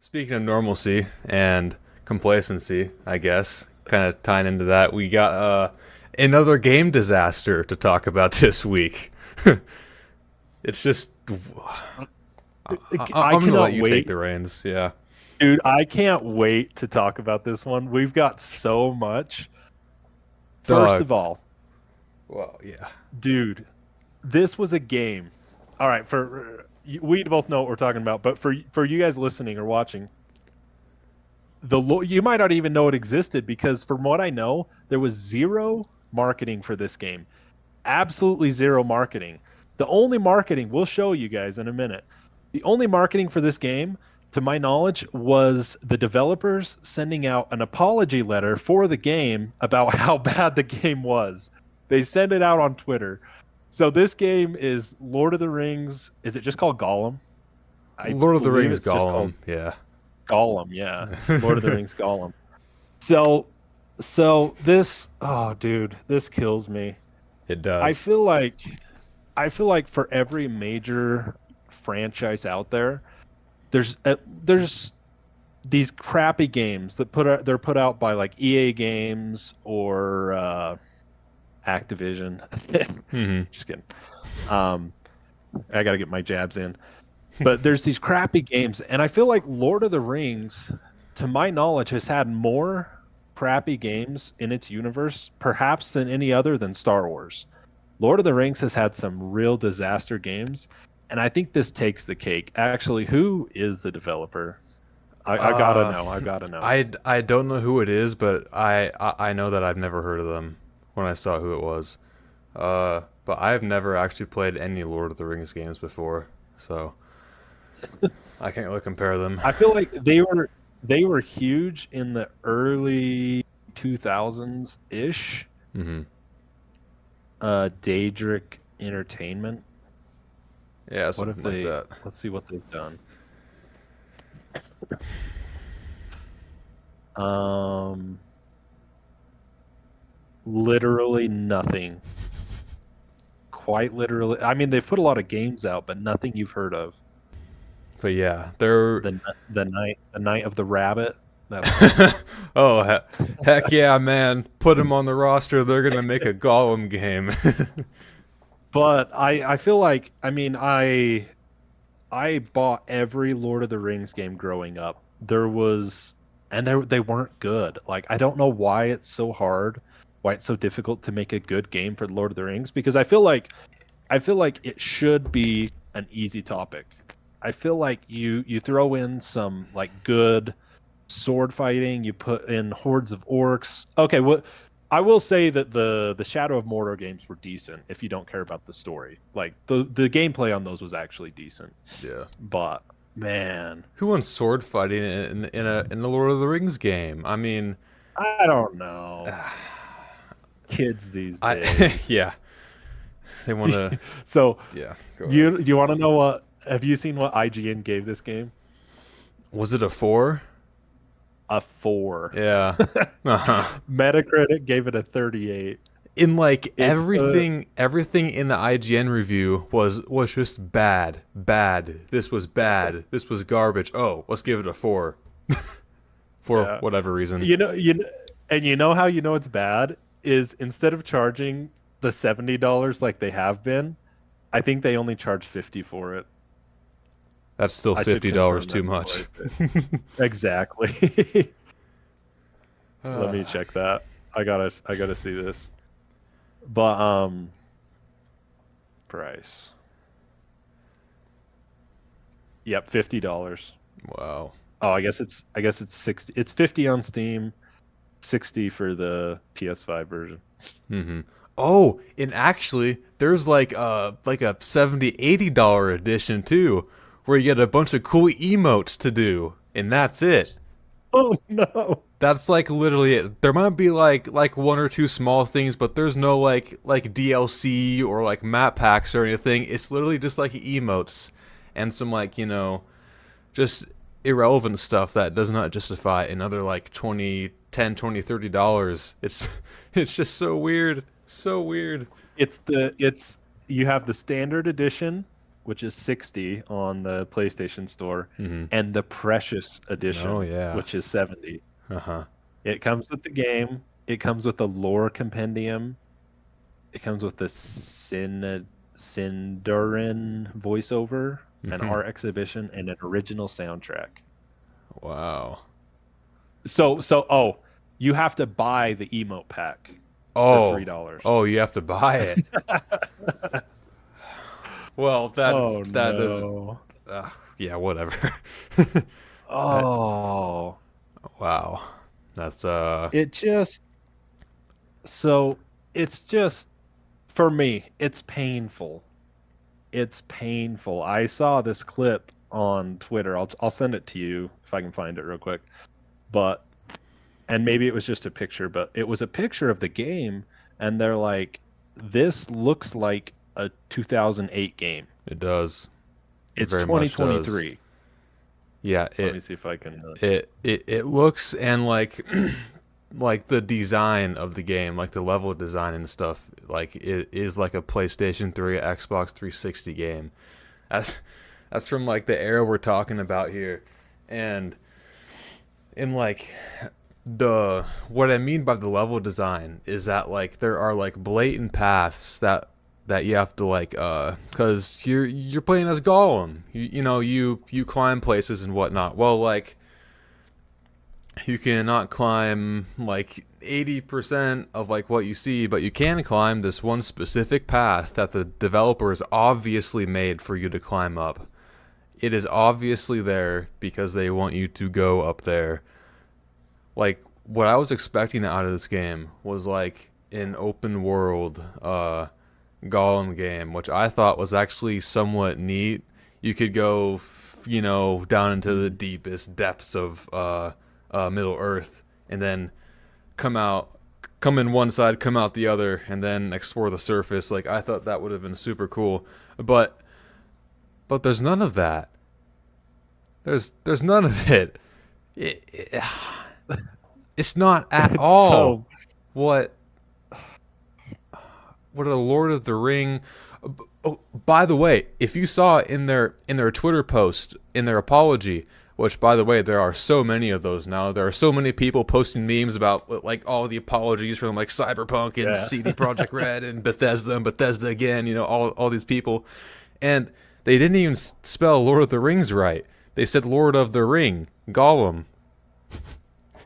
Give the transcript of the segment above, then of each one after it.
Speaking of normalcy and complacency, I guess, kind of tying into that, we got another game disaster to talk about this week. It's just, I I'm going to let cannot you take wait, the reins. Yeah. dude. I can't wait to talk about this one. We've got so much. First Dog. of all, Well, yeah. dude, this was a game. All right, for we both know what we're talking about, but for you guys listening or watching, you might not even know it existed because from what I know, there was zero marketing for this game. Absolutely zero marketing. The only marketing we'll show you guys in a minute. The only marketing for this game, to my knowledge, was the developers sending out an apology letter for the game about how bad the game was. They sent it out on Twitter. So this game is Lord of the Rings. Is it just called Gollum? I Lord of the believe Rings it's just called Gollum. Yeah. Gollum. Yeah, Lord of the Rings Gollum. So, so this, oh, dude, this kills me. It I does. feel like I feel like for every major franchise out there, there's these crappy games that they're put out by like EA Games or Activision. Hmm. Just kidding. Um, I got to get my jabs in. But there's these crappy games, and I feel like Lord of the Rings, to my knowledge, has had more crappy games in its universe, perhaps than any other than Star Wars. Lord of the Rings has had some real disaster games, and I think this takes the cake. Actually, who is the developer? I gotta Uh, know. I gotta know. I don't know who it is, but I know that I've never heard of them when I saw who it was. But I've never actually played any Lord of the Rings games before, so I can't really compare them. I feel like they were huge in the early 2000s ish. Hmm. Daedric Entertainment. Yeah, What if something like they? that. Let's see what they've done. Um, literally nothing. Quite literally. I mean, they've put a lot of games out, but nothing you've heard of. But yeah, they're The night of the rabbit. That's funny. oh heck yeah, man! Put them on the roster. They're gonna make a Gollum game. But I feel like I bought every Lord of the Rings game growing up. There was and they weren't good. Like I don't know why it's so hard, why it's so difficult to make a good game for Lord of the Rings because I feel like it should be an easy topic. I feel like you throw in some like good sword fighting, you put in hordes of orcs. Okay, what I will say that the Shadow of Mordor games were decent if you don't care about the story. Like the gameplay on those was actually decent. Yeah. But man, Who wants sword fighting in a Lord of the Rings game? I mean, I don't know. Kids these I days. yeah, they want to. So, Yeah, go do ahead. you want to know what have you seen what IGN gave this game? Was it a four? A 4. Yeah. Uh-huh. Metacritic gave it a 38. In like It's the everything in the IGN review was just bad, bad. This was bad. This was garbage. Oh, let's give it a four for Yeah. whatever reason. And you know how you know it's bad is instead of charging the $70 like they have been, I think they only charge 50 for it. That's still I should $50 confirm too that before much. I say. Exactly. Let me Ah, check that. I gotta see this. But price. Yep, $50. wow. Oh, I guess it's 60. It's 50 on Steam, 60 for the PS5 version. Hmm. Oh, and actually, there's like a 70 $80 edition too, where you get a bunch of cool emotes to do, and that's it. Oh no. That's like literally it. There might be like one or two small things, but there's no like DLC or like map packs or anything. It's literally just like emotes and some like, just irrelevant stuff that does not justify another like 20, 10, 20, $30. It's it's just so weird. So weird. It's you have the standard edition, which is 60 on the PlayStation Store, Mm-hmm. and the Precious Oh Edition, yeah. which is 70. Uh-huh. It comes with the game. It comes with the lore compendium. It comes with the Sindarin voiceover, an Mm-hmm. art exhibition, and an original soundtrack. Wow. So you have to buy the emote pack for Oh. $3. Oh, you have to buy it. Well, Oh that is no. yeah, whatever. Uh, Oh, wow. That's it just so it's just for me, it's painful. It's painful. I saw this clip on Twitter. I'll send it to you if I can find it real quick. But and maybe it was just a picture, but it was a picture of the game and they're like this looks like a 2008 game. it does. It It's very much does. 2023. Yeah, Let me see if I can it looks and like like the design of the game, like the level design and stuff, like it is like a PlayStation 3, Xbox 360 game. That's that's from like the era we're talking about here. And in like the what I mean by the level design is that like there are like blatant paths that you have to like cuz you're playing as Gollum. You know, you climb places and whatnot. Well, like you cannot climb like 80% of like what you see, but you can climb this one specific path that the developers obviously made for you to climb up. It is obviously there because they want you to go up there. Like what I was expecting out of this game was like an open world Gollum game, which I thought was actually somewhat neat. You could go, you know, down into the Mhm. deepest depths of Middle Earth, and then come out, come in one side, come out the other, and then explore the surface. Like I thought that would have been super cool, but there's none of that. There's none of it. it. It's not at It's all so what a Lord of the Ring. Oh, by the way, if you saw in their Twitter post in their apology, which by the way there are so many of those now. There are so many people posting memes about like all the apologies from like Cyberpunk and yeah. CD Projekt Red and Bethesda again. You know all these people, and they didn't even spell Lord of the Rings right. They said Lord of the Ring, Gollum,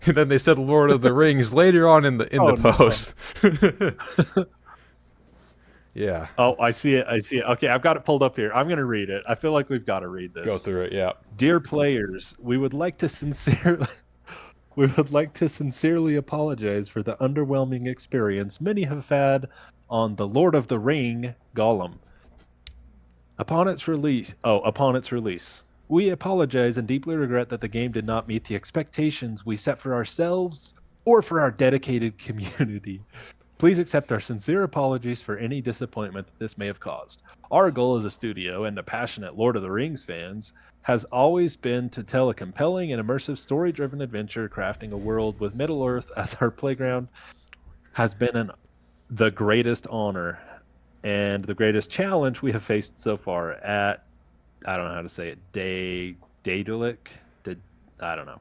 and then they said Lord of the Rings later on in the Oh no. post. Yeah, Oh, I see it. I see it. Okay, I've got it pulled up here. I'm going to read it. I feel like we've got to read go this. through it. Yeah. Dear players, we would like to sincerely we would like to sincerely apologize for the underwhelming experience many have had on The Lord of the Ring Gollum. Upon its release, we apologize and deeply regret that the game did not meet the expectations we set for ourselves or for our dedicated community. Please accept our sincere apologies for any disappointment that this may have caused. Our goal as a studio and a passionate Lord of the Rings fans has always been to tell a compelling and immersive story driven adventure, crafting a world with Middle Earth as our playground has been the greatest honor and the greatest challenge we have faced so far at, I don't know how to say it, Daedalic? Did I don't know.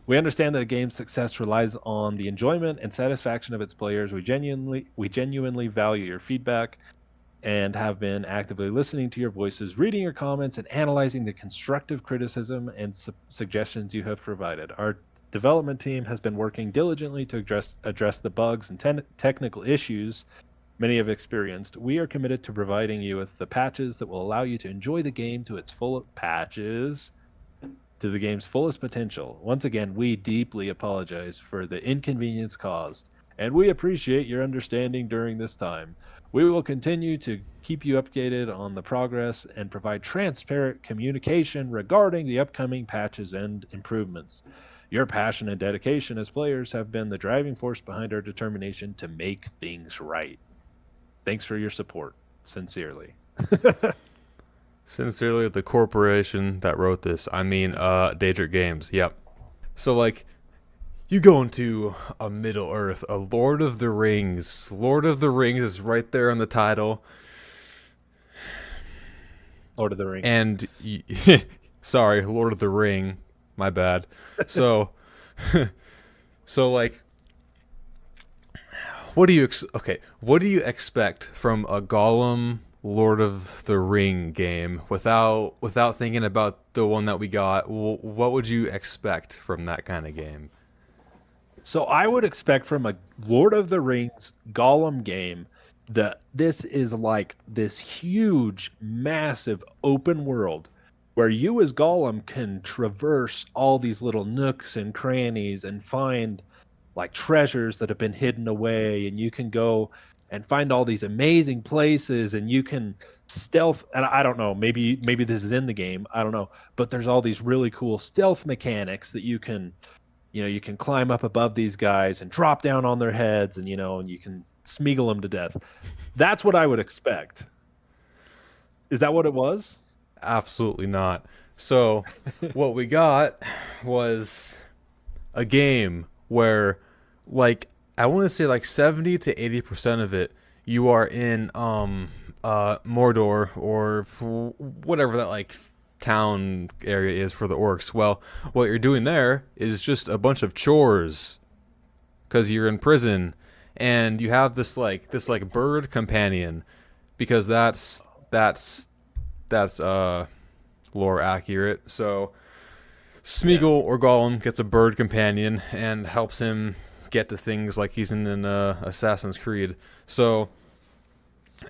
We understand that a game's success relies on the enjoyment and satisfaction of its players. We genuinely value your feedback and have been actively listening to your voices, reading your comments, and analyzing the constructive criticism and suggestions you have provided. Our development team has been working diligently to address the bugs and technical issues many have experienced. We are committed to providing you with the patches that will allow you to enjoy the game to its full patches to the game's fullest potential. Once again, we deeply apologize for the inconvenience caused, and we appreciate your understanding during this time. We will continue to keep you updated on the progress and provide transparent communication regarding the upcoming patches and improvements. Your passion and dedication as players have been the driving force behind our determination to make things right. Thanks for your support. Sincerely. Sincerely, the corporation that wrote this. I mean, Daedric Games. Yep. So like, you go into a Middle Earth, a Lord of the Rings. Lord of the Rings is right there on the title. Lord of the Ring. and sorry, Lord of the Ring, my bad. So, so like, what do you expect from a Gollum Lord of the Ring game without thinking about the one that we got? What would you expect from that kind of game? So I would expect from a Lord of the Rings Gollum game that this is like this huge, massive open world where you as Gollum can traverse all these little nooks and crannies and find like treasures that have been hidden away, and you can go and find all these amazing places, and you can stealth. And I don't know, maybe this is in the game, I don't know, but there's all these really cool stealth mechanics that you can climb up above these guys and drop down on their heads, and and you can Smeagol them to death. That's what I would expect. Is that what it was? Absolutely not. So, what we got was a game where, like, I want to say like 70 to 80% of it, you are in Mordor or whatever that like town area is for the orcs. Well, what you're doing there is just a bunch of chores because you're in prison, and you have this like bird companion because that's lore accurate. So Yeah. Smeagol or Gollum gets a bird companion and helps him get to things like he's in an Assassin's Creed. So,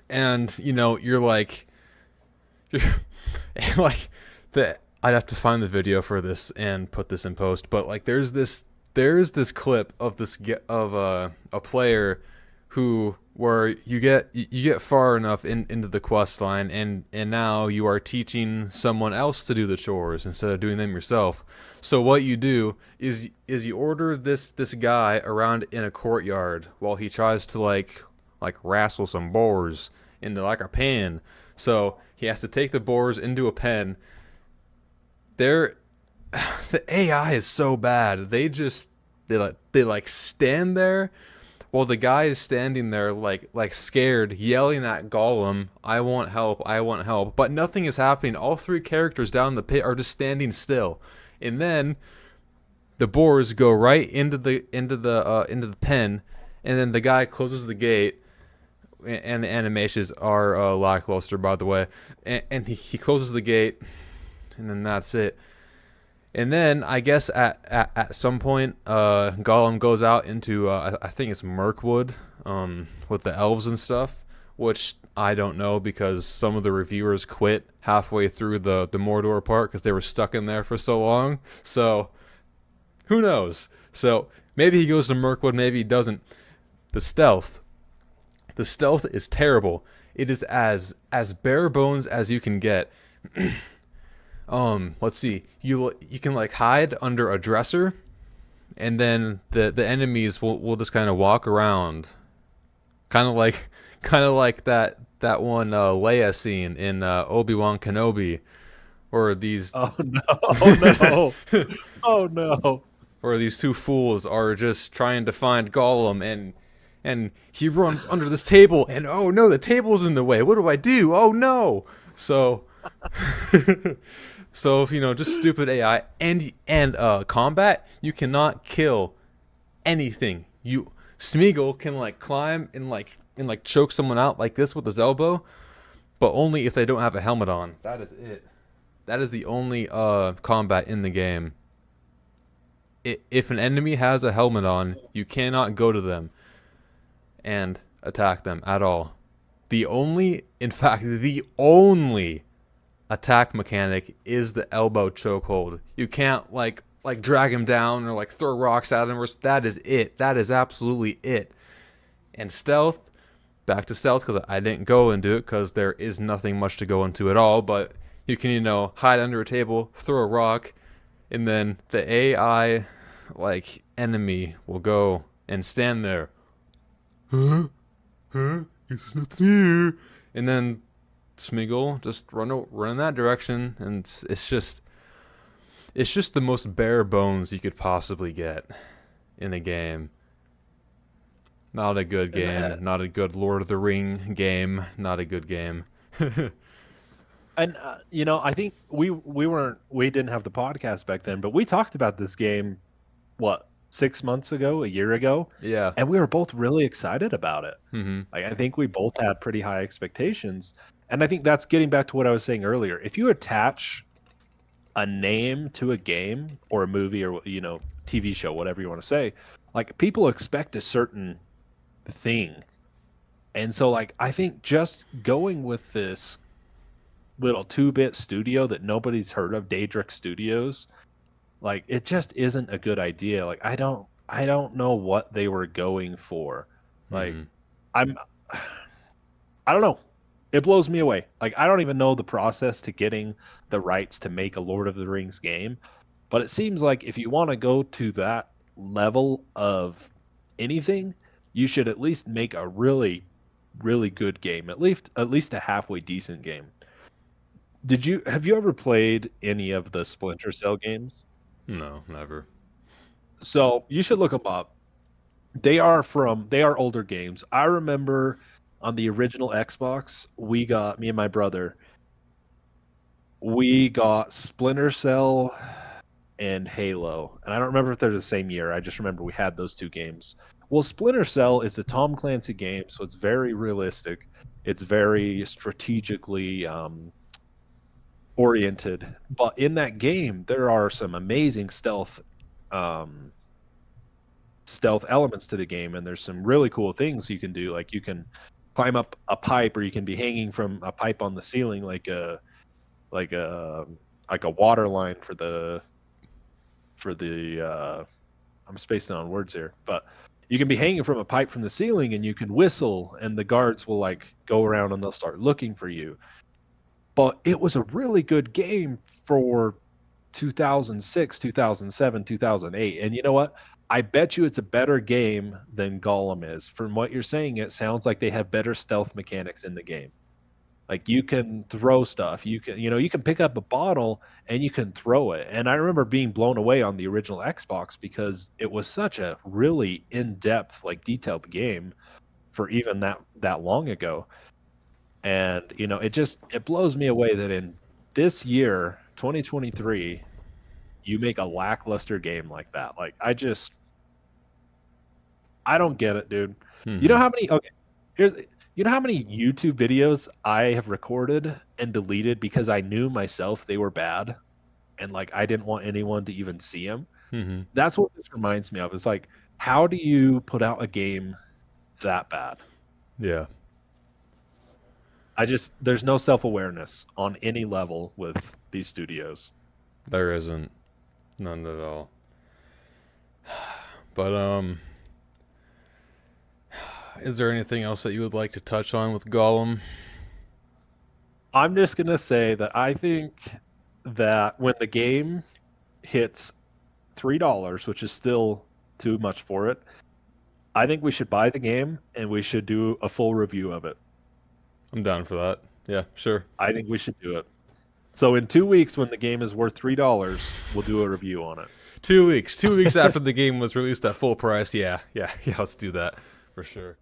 and you're like, you're like the I'd have to find the video for this and put this in post, but like there's this clip of of a player who where you get far enough into the quest line, and now you are teaching someone else to do the chores instead of doing them yourself. So what you do is you order this guy around in a courtyard while he tries to like wrestle some boars into like a pen. So he has to take the boars into a pen. They're the AI is so bad. They stand there while the guy is standing there like scared, yelling at Gollum, "I want help! I want help!" But nothing is happening. All three characters down in the pit are just standing still, and then the boars go right into the pen, and then the guy closes the gate. And the animations are lackluster, by the way. And he closes the gate, and then that's it. And then I guess at some point, Gollum goes out into I think it's Mirkwood, with the elves and stuff, which I don't know because some of the reviewers quit halfway through the Mordor part because they were stuck in there for so long. So who knows? So maybe he goes to Mirkwood, maybe he doesn't. The stealth, the stealth is terrible. It is as bare bones as you can get. Let's see. You can like hide under a dresser, and then the enemies will just kind of walk around, kind of like that one Leia scene in Obi-Wan Kenobi, or these Oh no! Oh no! Oh no! or these two fools are just trying to find Gollum, and he runs under this table, and oh no, the table's in the way. What do I do? Oh no! So so if just stupid AI and combat, you cannot kill anything. You Smeagol can like climb and choke someone out like this with his elbow, but only if they don't have a helmet on. That is it. That is the only combat in the game. If an enemy has a helmet on, you cannot go to them and attack them at all. In fact, the only attack mechanic is the elbow chokehold. You can't like drag him down or like throw rocks at him. That is it. That is absolutely it. And stealth, back to stealth because I didn't go into it because there is nothing much to go into at all. But you can hide under a table, throw a rock, and then the AI like enemy will go and stand there. Huh? Huh? There's nothing here. And then Smeagol just run in that direction, and it's just the most bare bones you could possibly get in a game. Not a good And game. Not a good Lord of the Ring game. Not a good game. And I think we didn't have the podcast back then, but we talked about this game what 6 months ago, a year ago, Yeah. and we were both really excited about it. Mm-hmm. Like I think we both had pretty high expectations, and I think that's getting back to what I was saying earlier. If you attach a name to a game or a movie or TV show, whatever you want to say, like people expect a certain thing, and so like I think just going with this little 2-bit studio that nobody's heard of, Daedric Studios, like it just isn't a good idea. Like I don't know what they were going for. Like Mm-hmm. I'm I don't know. It blows me away. Like I don't even know the process to getting the rights to make a Lord of the Rings game, but it seems like if you want to go to that level of anything, you should at least make a really really good game, at least a halfway decent game. Have you ever played any of the Splinter Cell games? No, never. So, you should look them up. They are older games. I remember on the original Xbox, me and my brother, we got Splinter Cell and Halo. And I don't remember if they're the same year. I just remember we had those two games. Well, Splinter Cell is a Tom Clancy game, so it's very realistic. It's very strategically oriented. But in that game, there are some amazing um, stealth elements to the game, and there's some really cool things you can do. Like you can climb up a pipe, or you can be hanging from a pipe on the ceiling, like a like a water line for the. I'm spacing on words here, but you can be hanging from a pipe from the ceiling, and you can whistle, and the guards will like go around and they'll start looking for you. But it was a really good game for 2006, 2007, 2008. And you know what? I bet you it's a better game than Gollum is. From what you're saying, it sounds like they have better stealth mechanics in the game. Like you can throw stuff. You can pick up a bottle and you can throw it. And I remember being blown away on the original Xbox because it was such a really in-depth, like detailed game for even that long ago. And it blows me away that in this year, 2023, you make a lackluster game like that. Like I don't get it, dude. You know Mm-hmm. how many okay, here's you know how many YouTube videos I have recorded and deleted because I knew myself they were bad and like I didn't want anyone to even see them. Mm-hmm. That's what this reminds me of. It's like how do you put out a game that bad? Yeah. There's no self-awareness on any level with these studios. There isn't. None at all. But is there anything else that you would like to touch on with Gollum? I'm just gonna say that I think that when the game hits $3, which is still too much for it, I think we should buy the game and we should do a full review of it. I'm down for that. Yeah, sure. I think we should do it. So in 2 weeks, when the game is worth $3, we'll do a review on it. 2 weeks. 2 weeks after the game was released at full price. Yeah, yeah, yeah. Let's do that for sure.